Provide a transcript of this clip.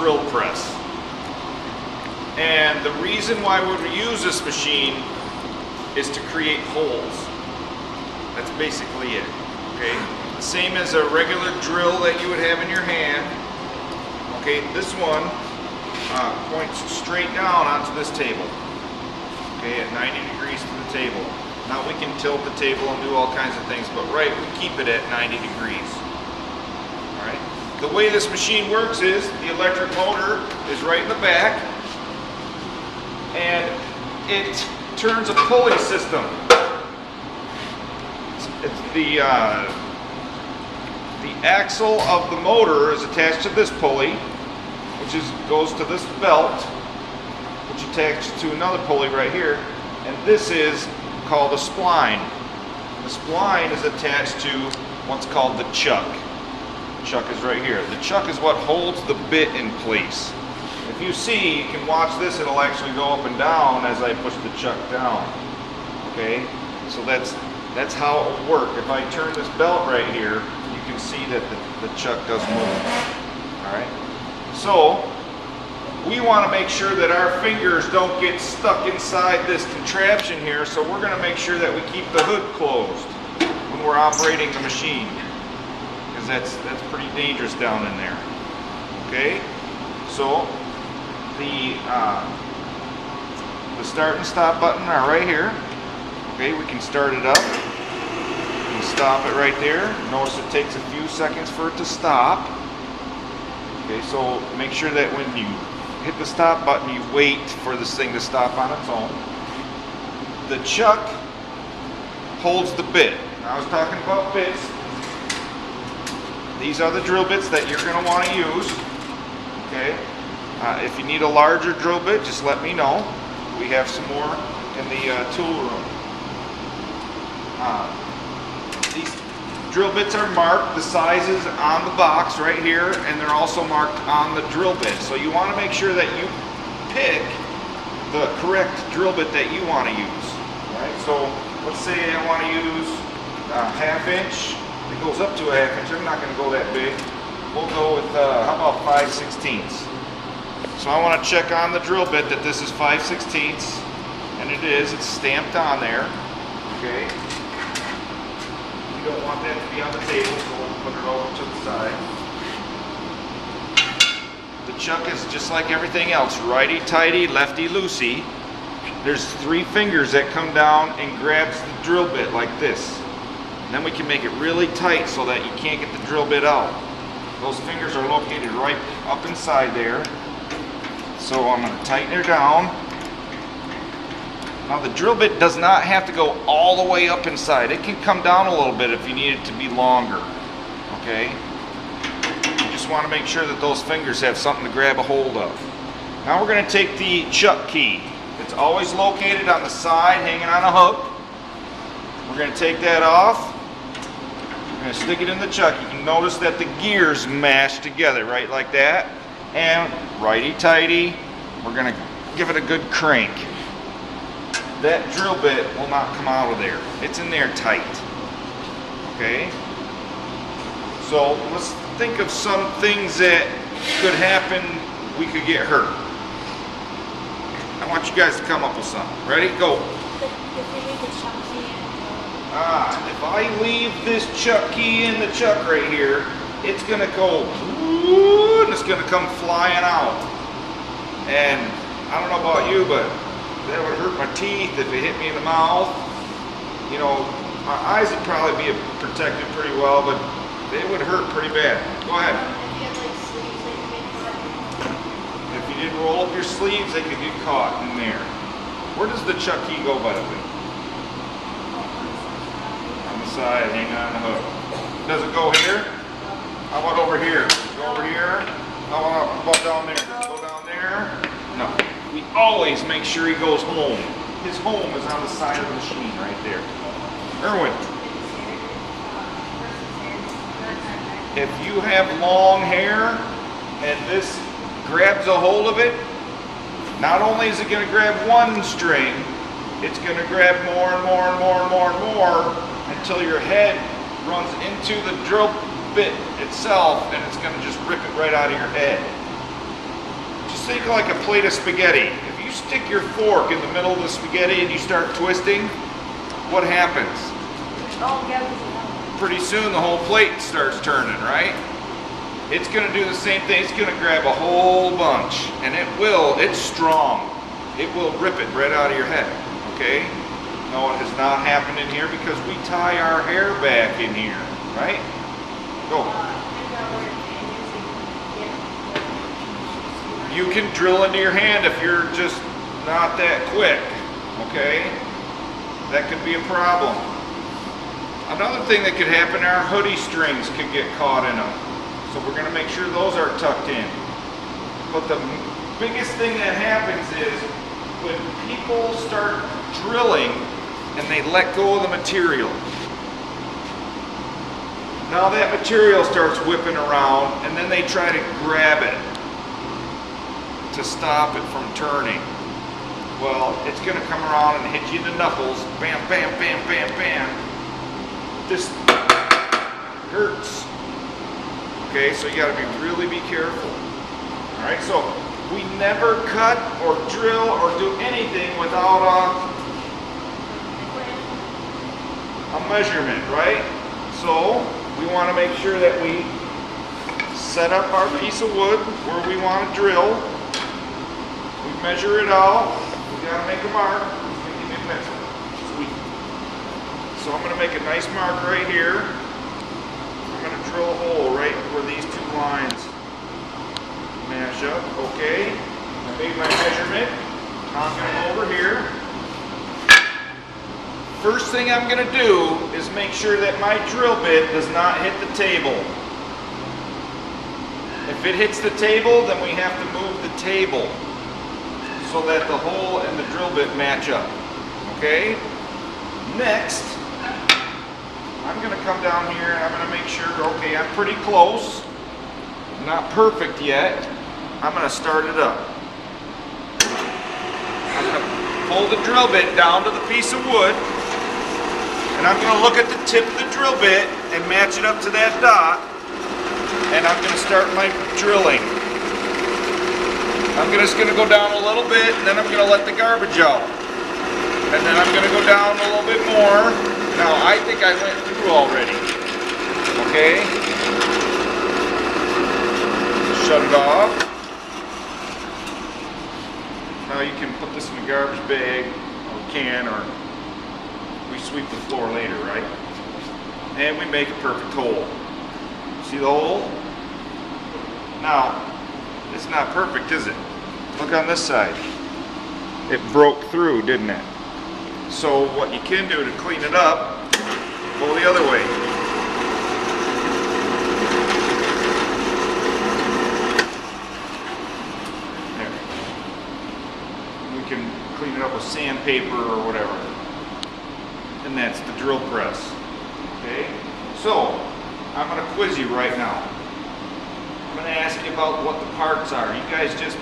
drill press. And the reason why we would use this machine is to create holes. That's basically it, okay? The same as a regular drill that you would have in your hand. Okay, this one points straight down onto this table, okay, at 90 degrees to the table. Now we can tilt the table and do all kinds of things, but right, we keep it at 90 degrees. All right. The way this machine works is the electric motor is right in the back, and it turns a pulley system. It's the axle of the motor is attached to this pulley, which goes to this belt, which attaches to another pulley right here, and this is called a spline. The spline is attached to what's called the chuck. The chuck is right here. The chuck is what holds the bit in place. If you see, you can watch this, it'll actually go up and down as I push the chuck down. Okay, so that's how it will work. If I turn this belt right here, you can see that the chuck does move. All right. So we want to make sure that our fingers don't get stuck inside this contraption here, so we're going to make sure that we keep the hood closed when we're operating the machine, because that's pretty dangerous down in there. Okay, so the start and stop button are right here. Okay, we can start it up. We can stop it right there. Notice it takes a few seconds for it to stop. Okay, so make sure that when you hit the stop button, you wait for this thing to stop on its own. The chuck holds the bit. Now, I was talking about bits. These are the drill bits that you're going to want to use. Okay. If you need a larger drill bit, just let me know. We have some more in the tool room. These drill bits are marked, the sizes on the box right here, and they're also marked on the drill bit. So you want to make sure that you pick the correct drill bit that you want to use. All right, so let's say I want to use a 1/2 inch. It goes up to a 1/2 inch. I'm not going to go that big. We'll go with, how about 5/16. So I want to check on the drill bit that this is 5/16, and it is. It's stamped on there. Okay. You don't want that to be on the table, so we'll put it over to the side. The chuck is just like everything else, righty-tighty, lefty-loosey. There's 3 fingers that come down and grabs the drill bit like this. And then we can make it really tight so that you can't get the drill bit out. Those fingers are located right up inside there. So I'm going to tighten her down. Now the drill bit does not have to go all the way up inside. It can come down a little bit if you need it to be longer. Okay? You just want to make sure that those fingers have something to grab a hold of. Now we're going to take the chuck key. It's always located on the side, hanging on a hook. We're going to take that off. We're going to stick it in the chuck. You can notice that the gears mash together, right, like that. And righty-tighty, we're going to give it a good crank. That drill bit will not come out of there. It's in there tight. Okay? So let's think of some things that could happen. We could get hurt. I want you guys to come up with some. Ready? Go. If I leave this chuck key in the chuck right here, it's going to go and it's going to come flying out. And I don't know about you, but that would hurt my teeth if it hit me in the mouth. You know, my eyes would probably be protected pretty well, but they would hurt pretty bad. Go ahead. If you didn't roll up your sleeves, they could get caught in there. Where does the chuck key go, by the way? On the side, hang on the hook. Does it go here? How about over here? Does it go over here? How about down there? Does it go down there? No. We always make sure he goes home. His home is on the side of the machine right there. Erwin, if you have long hair and this grabs a hold of it, not only is it going to grab one string, it's going to grab more and more and more and more and more until your head runs into the drill bit itself, and it's going to just rip it right out of your head. think like a plate of spaghetti. If you stick your fork in the middle of the spaghetti and you start twisting, what happens? All gathers around. Pretty soon the whole plate starts turning, right? It's gonna do the same thing. It's gonna grab a whole bunch, and it's strong. It will rip it right out of your head, okay? No, it has not happened in here because we tie our hair back in here, right? Go. You can drill into your hand if you're just not that quick, okay? That could be a problem. Another thing that could happen, our hoodie strings could get caught in them. So we're gonna make sure those are tucked in. But the biggest thing that happens is when people start drilling and they let go of the material. Now that material starts whipping around and then they try to grab it to stop it from turning. Well, it's gonna come around and hit you in the knuckles. Bam, bam, bam, bam, bam. This hurts. Okay, so you gotta really be careful. All right, so we never cut or drill or do anything without a measurement, right? So we want to make sure that we set up our piece of wood where we want to drill. We measure it out. We got to make a mark. Give me a pencil. Sweet. So I'm going to make a nice mark right here. I'm going to drill a hole right where these two lines match up. Okay. I made my measurement. Now I'm going to go over here. First thing I'm going to do is make sure that my drill bit does not hit the table. If it hits the table, then we have to move the table so that the hole and the drill bit match up. Okay? Next, I'm going to come down here and I'm going to make sure, okay, I'm pretty close. Not perfect yet. I'm going to start it up. I'm going to pull the drill bit down to the piece of wood. And I'm going to look at the tip of the drill bit and match it up to that dot. And I'm going to start my drilling. I'm just going to go down a little bit, and then I'm going to let the garbage out. And then I'm going to go down a little bit more. Now, I think I went through already. Okay? Shut it off. Now you can put this in a garbage bag, or can, or we sweep the floor later, right? And we make a perfect hole. See the hole? Now, it's not perfect, is it? Look on this side. It broke through, didn't it? So what you can do to clean it up, go the other way. There. We can clean it up with sandpaper or whatever. And that's the drill press. Okay? So, I'm going to quiz you right now. I'm going to ask you about what the parts are. You guys just